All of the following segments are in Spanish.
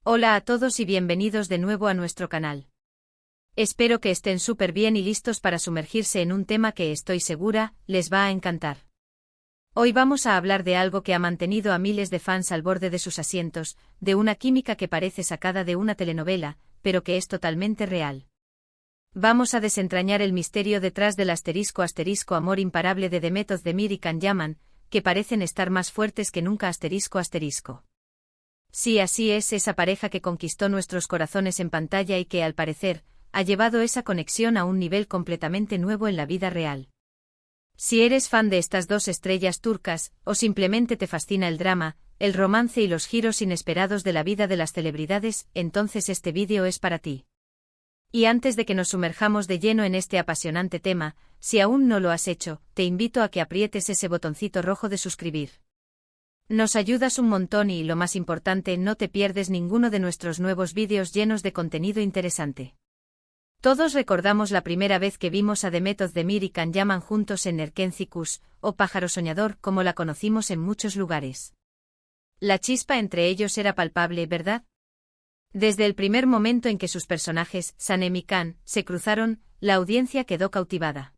Hola a todos y bienvenidos de nuevo a nuestro canal. Espero que estén súper bien y listos para sumergirse en un tema que estoy segura les va a encantar. Hoy vamos a hablar de algo que ha mantenido a miles de fans al borde de sus asientos, de una química que parece sacada de una telenovela, pero que es totalmente real. Vamos a desentrañar el misterio detrás del *** amor imparable de Demet Özdemir y Can Yaman, que parecen estar más fuertes que nunca ***. Sí, así es, esa pareja que conquistó nuestros corazones en pantalla y que, al parecer, ha llevado esa conexión a un nivel completamente nuevo en la vida real. Si eres fan de estas dos estrellas turcas, o simplemente te fascina el drama, el romance y los giros inesperados de la vida de las celebridades, entonces este vídeo es para ti. Y antes de que nos sumerjamos de lleno en este apasionante tema, si aún no lo has hecho, te invito a que aprietes ese botoncito rojo de suscribir. Nos ayudas un montón y, lo más importante, no te pierdes ninguno de nuestros nuevos vídeos llenos de contenido interesante. Todos recordamos la primera vez que vimos a Demet Özdemir y Can Yaman juntos en Erkenci Kuş, o Pájaro Soñador como la conocimos en muchos lugares. La chispa entre ellos era palpable, ¿verdad? Desde el primer momento en que sus personajes, Sanem y Can, se cruzaron, la audiencia quedó cautivada.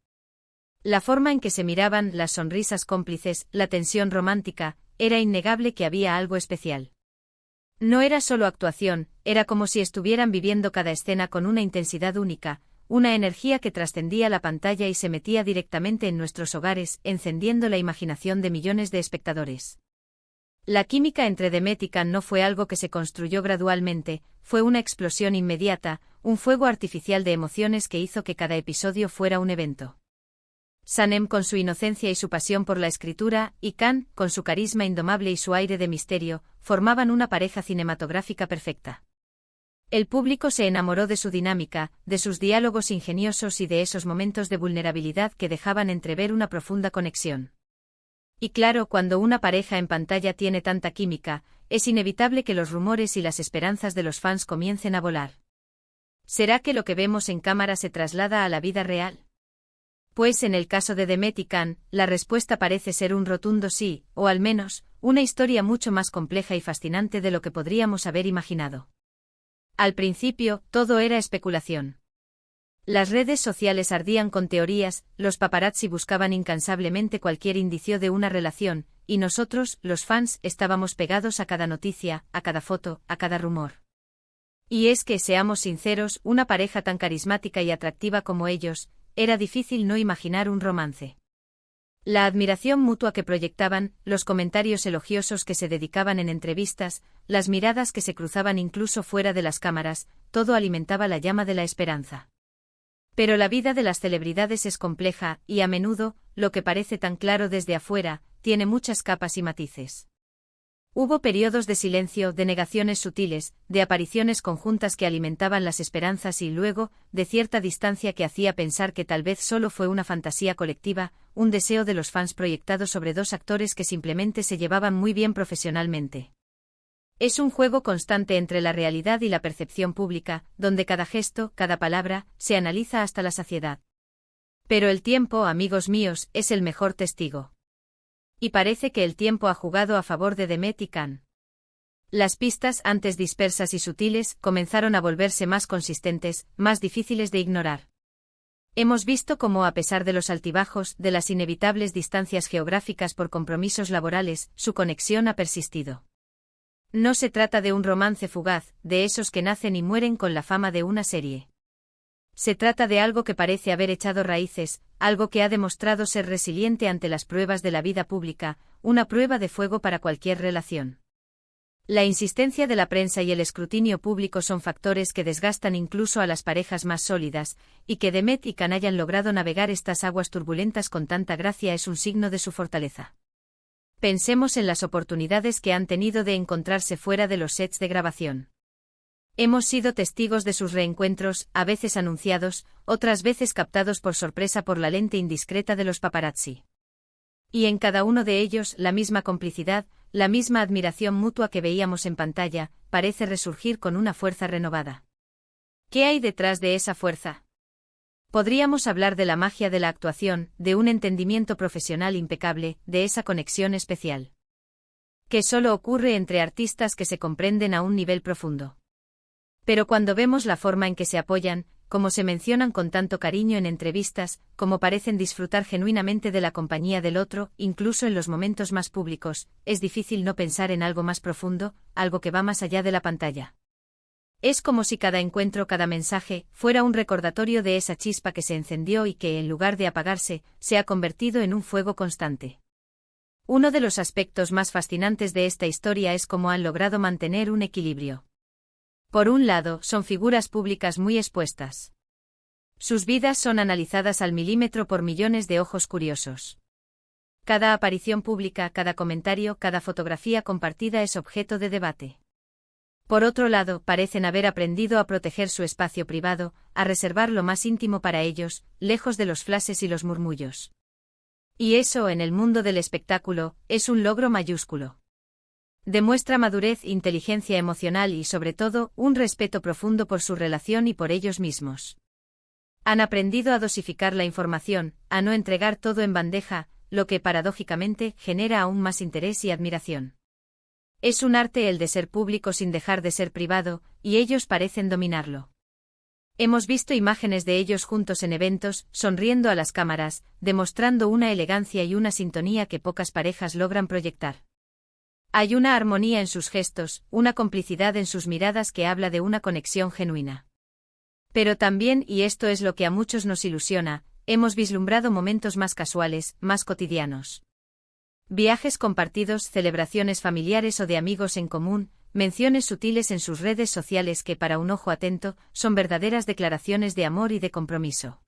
La forma en que se miraban, las sonrisas cómplices, la tensión romántica, era innegable que había algo especial. No era solo actuación, era como si estuvieran viviendo cada escena con una intensidad única, una energía que trascendía la pantalla y se metía directamente en nuestros hogares, encendiendo la imaginación de millones de espectadores. La química entre Demet y Can no fue algo que se construyó gradualmente, fue una explosión inmediata, un fuego artificial de emociones que hizo que cada episodio fuera un evento. Sanem con su inocencia y su pasión por la escritura, y Can, con su carisma indomable y su aire de misterio, formaban una pareja cinematográfica perfecta. El público se enamoró de su dinámica, de sus diálogos ingeniosos y de esos momentos de vulnerabilidad que dejaban entrever una profunda conexión. Y claro, cuando una pareja en pantalla tiene tanta química, es inevitable que los rumores y las esperanzas de los fans comiencen a volar. ¿Será que lo que vemos en cámara se traslada a la vida real? Pues en el caso de Demet y Can, la respuesta parece ser un rotundo sí, o al menos, una historia mucho más compleja y fascinante de lo que podríamos haber imaginado. Al principio, todo era especulación. Las redes sociales ardían con teorías, los paparazzi buscaban incansablemente cualquier indicio de una relación, y nosotros, los fans, estábamos pegados a cada noticia, a cada foto, a cada rumor. Y es que, seamos sinceros, una pareja tan carismática y atractiva como ellos, era difícil no imaginar un romance. La admiración mutua que proyectaban, los comentarios elogiosos que se dedicaban en entrevistas, las miradas que se cruzaban incluso fuera de las cámaras, todo alimentaba la llama de la esperanza. Pero la vida de las celebridades es compleja, y a menudo, lo que parece tan claro desde afuera, tiene muchas capas y matices. Hubo periodos de silencio, de negaciones sutiles, de apariciones conjuntas que alimentaban las esperanzas y luego, de cierta distancia que hacía pensar que tal vez solo fue una fantasía colectiva, un deseo de los fans proyectado sobre dos actores que simplemente se llevaban muy bien profesionalmente. Es un juego constante entre la realidad y la percepción pública, donde cada gesto, cada palabra, se analiza hasta la saciedad. Pero el tiempo, amigos míos, es el mejor testigo. Y parece que el tiempo ha jugado a favor de Demet y Can. Las pistas, antes dispersas y sutiles, comenzaron a volverse más consistentes, más difíciles de ignorar. Hemos visto cómo, a pesar de los altibajos, de las inevitables distancias geográficas por compromisos laborales, su conexión ha persistido. No se trata de un romance fugaz, de esos que nacen y mueren con la fama de una serie. Se trata de algo que parece haber echado raíces, algo que ha demostrado ser resiliente ante las pruebas de la vida pública, una prueba de fuego para cualquier relación. La insistencia de la prensa y el escrutinio público son factores que desgastan incluso a las parejas más sólidas, y que Demet y Can hayan logrado navegar estas aguas turbulentas con tanta gracia es un signo de su fortaleza. Pensemos en las oportunidades que han tenido de encontrarse fuera de los sets de grabación. Hemos sido testigos de sus reencuentros, a veces anunciados, otras veces captados por sorpresa por la lente indiscreta de los paparazzi. Y en cada uno de ellos, la misma complicidad, la misma admiración mutua que veíamos en pantalla, parece resurgir con una fuerza renovada. ¿Qué hay detrás de esa fuerza? Podríamos hablar de la magia de la actuación, de un entendimiento profesional impecable, de esa conexión especial. Que solo ocurre entre artistas que se comprenden a un nivel profundo. Pero cuando vemos la forma en que se apoyan, cómo se mencionan con tanto cariño en entrevistas, cómo parecen disfrutar genuinamente de la compañía del otro, incluso en los momentos más públicos, es difícil no pensar en algo más profundo, algo que va más allá de la pantalla. Es como si cada encuentro, cada mensaje, fuera un recordatorio de esa chispa que se encendió y que, en lugar de apagarse, se ha convertido en un fuego constante. Uno de los aspectos más fascinantes de esta historia es cómo han logrado mantener un equilibrio. Por un lado, son figuras públicas muy expuestas. Sus vidas son analizadas al milímetro por millones de ojos curiosos. Cada aparición pública, cada comentario, cada fotografía compartida es objeto de debate. Por otro lado, parecen haber aprendido a proteger su espacio privado, a reservar lo más íntimo para ellos, lejos de los flashes y los murmullos. Y eso, en el mundo del espectáculo, es un logro mayúsculo. Demuestra madurez, inteligencia emocional y, sobre todo, un respeto profundo por su relación y por ellos mismos. Han aprendido a dosificar la información, a no entregar todo en bandeja, lo que, paradójicamente, genera aún más interés y admiración. Es un arte el de ser público sin dejar de ser privado, y ellos parecen dominarlo. Hemos visto imágenes de ellos juntos en eventos, sonriendo a las cámaras, demostrando una elegancia y una sintonía que pocas parejas logran proyectar. Hay una armonía en sus gestos, una complicidad en sus miradas que habla de una conexión genuina. Pero también, y esto es lo que a muchos nos ilusiona, hemos vislumbrado momentos más casuales, más cotidianos. Viajes compartidos, celebraciones familiares o de amigos en común, menciones sutiles en sus redes sociales que para un ojo atento, son verdaderas declaraciones de amor y de compromiso.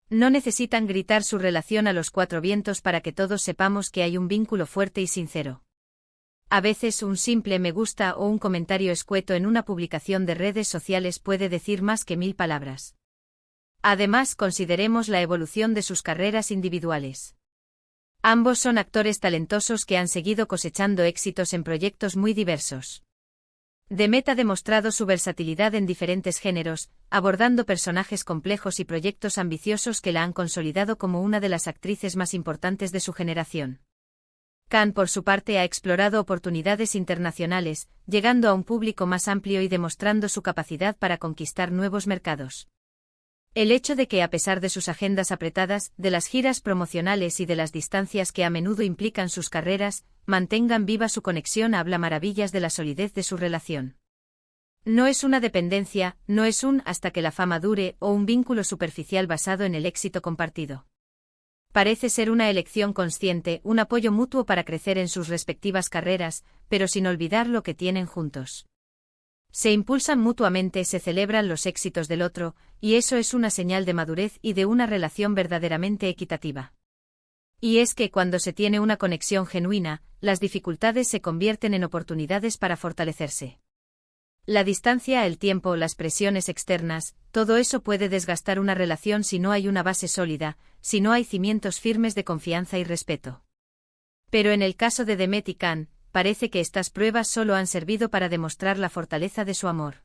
No necesitan gritar su relación a los cuatro vientos para que todos sepamos que hay un vínculo fuerte y sincero. A veces un simple me gusta o un comentario escueto en una publicación de redes sociales puede decir más que 1000 palabras. Además, consideremos la evolución de sus carreras individuales. Ambos son actores talentosos que han seguido cosechando éxitos en proyectos muy diversos. Demet ha demostrado su versatilidad en diferentes géneros, abordando personajes complejos y proyectos ambiciosos que la han consolidado como una de las actrices más importantes de su generación. Khan, por su parte, ha explorado oportunidades internacionales, llegando a un público más amplio y demostrando su capacidad para conquistar nuevos mercados. El hecho de que, a pesar de sus agendas apretadas, de las giras promocionales y de las distancias que a menudo implican sus carreras, mantengan viva su conexión habla maravillas de la solidez de su relación. No es una dependencia, no es un hasta que la fama dure o un vínculo superficial basado en el éxito compartido. Parece ser una elección consciente, un apoyo mutuo para crecer en sus respectivas carreras, pero sin olvidar lo que tienen juntos. Se impulsan mutuamente, se celebran los éxitos del otro, y eso es una señal de madurez y de una relación verdaderamente equitativa. Y es que cuando se tiene una conexión genuina, las dificultades se convierten en oportunidades para fortalecerse. La distancia, el tiempo, las presiones externas, todo eso puede desgastar una relación si no hay una base sólida, si no hay cimientos firmes de confianza y respeto. Pero en el caso de Demet y Khan, parece que estas pruebas solo han servido para demostrar la fortaleza de su amor.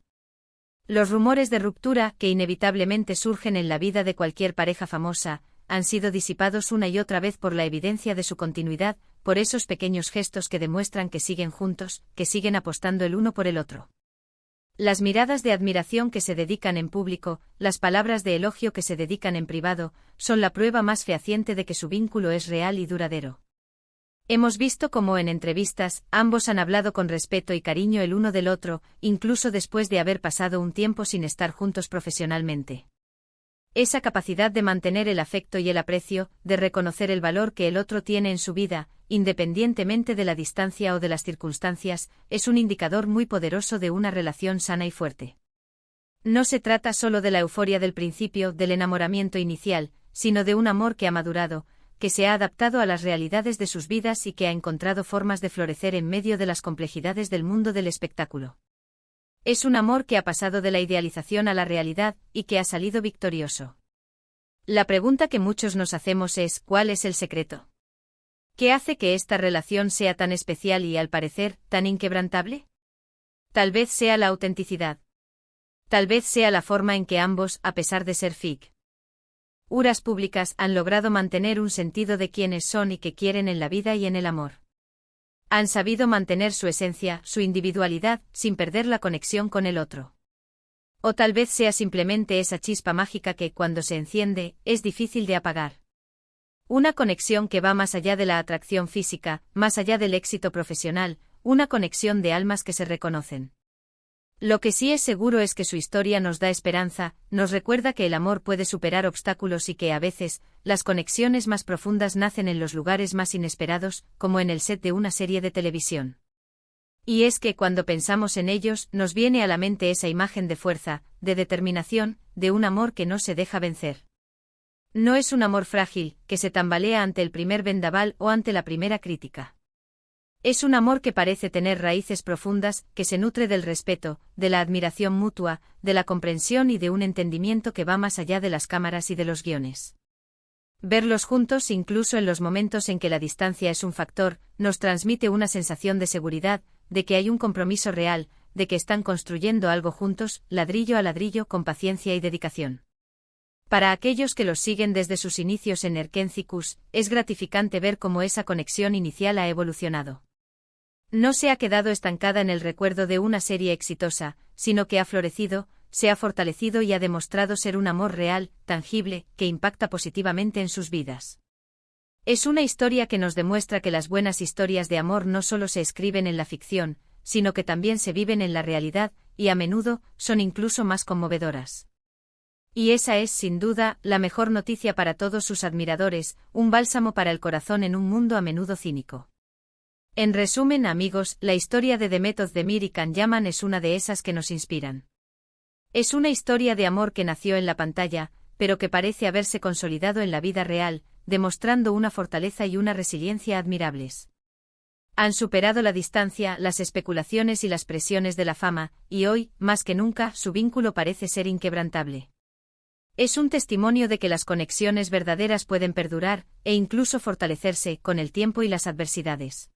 Los rumores de ruptura, que inevitablemente surgen en la vida de cualquier pareja famosa, han sido disipados una y otra vez por la evidencia de su continuidad, por esos pequeños gestos que demuestran que siguen juntos, que siguen apostando el uno por el otro. Las miradas de admiración que se dedican en público, las palabras de elogio que se dedican en privado, son la prueba más fehaciente de que su vínculo es real y duradero. Hemos visto cómo en entrevistas, ambos han hablado con respeto y cariño el uno del otro, incluso después de haber pasado un tiempo sin estar juntos profesionalmente. Esa capacidad de mantener el afecto y el aprecio, de reconocer el valor que el otro tiene en su vida, independientemente de la distancia o de las circunstancias, es un indicador muy poderoso de una relación sana y fuerte. No se trata solo de la euforia del principio, del enamoramiento inicial, sino de un amor que ha madurado, que se ha adaptado a las realidades de sus vidas y que ha encontrado formas de florecer en medio de las complejidades del mundo del espectáculo. Es un amor que ha pasado de la idealización a la realidad, y que ha salido victorioso. La pregunta que muchos nos hacemos es, ¿cuál es el secreto? ¿Qué hace que esta relación sea tan especial y, al parecer, tan inquebrantable? Tal vez sea la autenticidad. Tal vez sea la forma en que ambos, a pesar de ser figuras públicas, han logrado mantener un sentido de quiénes son y qué quieren en la vida y en el amor. Han sabido mantener su esencia, su individualidad, sin perder la conexión con el otro. O tal vez sea simplemente esa chispa mágica que, cuando se enciende, es difícil de apagar. Una conexión que va más allá de la atracción física, más allá del éxito profesional, una conexión de almas que se reconocen. Lo que sí es seguro es que su historia nos da esperanza, nos recuerda que el amor puede superar obstáculos y que, a veces, las conexiones más profundas nacen en los lugares más inesperados, como en el set de una serie de televisión. Y es que cuando pensamos en ellos, nos viene a la mente esa imagen de fuerza, de determinación, de un amor que no se deja vencer. No es un amor frágil, que se tambalea ante el primer vendaval o ante la primera crítica. Es un amor que parece tener raíces profundas, que se nutre del respeto, de la admiración mutua, de la comprensión y de un entendimiento que va más allá de las cámaras y de los guiones. Verlos juntos, incluso en los momentos en que la distancia es un factor, nos transmite una sensación de seguridad, de que hay un compromiso real, de que están construyendo algo juntos, ladrillo a ladrillo, con paciencia y dedicación. Para aquellos que los siguen desde sus inicios en Erkencicus, es gratificante ver cómo esa conexión inicial ha evolucionado. No se ha quedado estancada en el recuerdo de una serie exitosa, sino que ha florecido, se ha fortalecido y ha demostrado ser un amor real, tangible, que impacta positivamente en sus vidas. Es una historia que nos demuestra que las buenas historias de amor no solo se escriben en la ficción, sino que también se viven en la realidad, y a menudo, son incluso más conmovedoras. Y esa es, sin duda, la mejor noticia para todos sus admiradores, un bálsamo para el corazón en un mundo a menudo cínico. En resumen, amigos, la historia de Demet Özdemir y Can Yaman es una de esas que nos inspiran. Es una historia de amor que nació en la pantalla, pero que parece haberse consolidado en la vida real, demostrando una fortaleza y una resiliencia admirables. Han superado la distancia, las especulaciones y las presiones de la fama, y hoy, más que nunca, su vínculo parece ser inquebrantable. Es un testimonio de que las conexiones verdaderas pueden perdurar, e incluso fortalecerse, con el tiempo y las adversidades.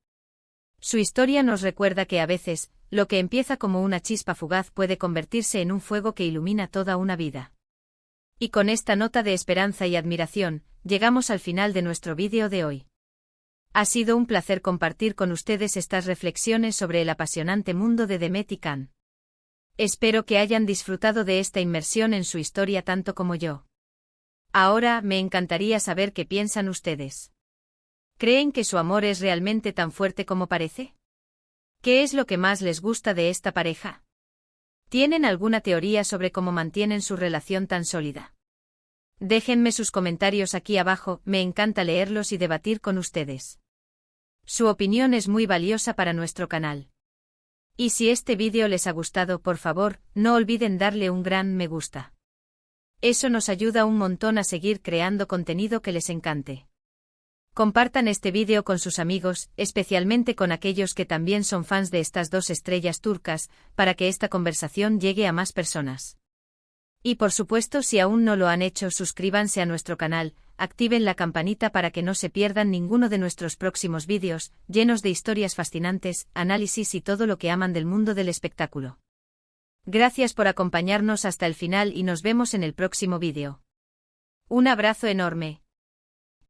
Su historia nos recuerda que a veces, lo que empieza como una chispa fugaz puede convertirse en un fuego que ilumina toda una vida. Y con esta nota de esperanza y admiración, llegamos al final de nuestro vídeo de hoy. Ha sido un placer compartir con ustedes estas reflexiones sobre el apasionante mundo de Demet y Can. Espero que hayan disfrutado de esta inmersión en su historia tanto como yo. Ahora, me encantaría saber qué piensan ustedes. ¿Creen que su amor es realmente tan fuerte como parece? ¿Qué es lo que más les gusta de esta pareja? ¿Tienen alguna teoría sobre cómo mantienen su relación tan sólida? Déjenme sus comentarios aquí abajo, me encanta leerlos y debatir con ustedes. Su opinión es muy valiosa para nuestro canal. Y si este vídeo les ha gustado, por favor, no olviden darle un gran me gusta. Eso nos ayuda un montón a seguir creando contenido que les encante. Compartan este vídeo con sus amigos, especialmente con aquellos que también son fans de estas dos estrellas turcas, para que esta conversación llegue a más personas. Y por supuesto, si aún no lo han hecho, suscríbanse a nuestro canal, activen la campanita para que no se pierdan ninguno de nuestros próximos vídeos, llenos de historias fascinantes, análisis y todo lo que aman del mundo del espectáculo. Gracias por acompañarnos hasta el final y nos vemos en el próximo vídeo. Un abrazo enorme.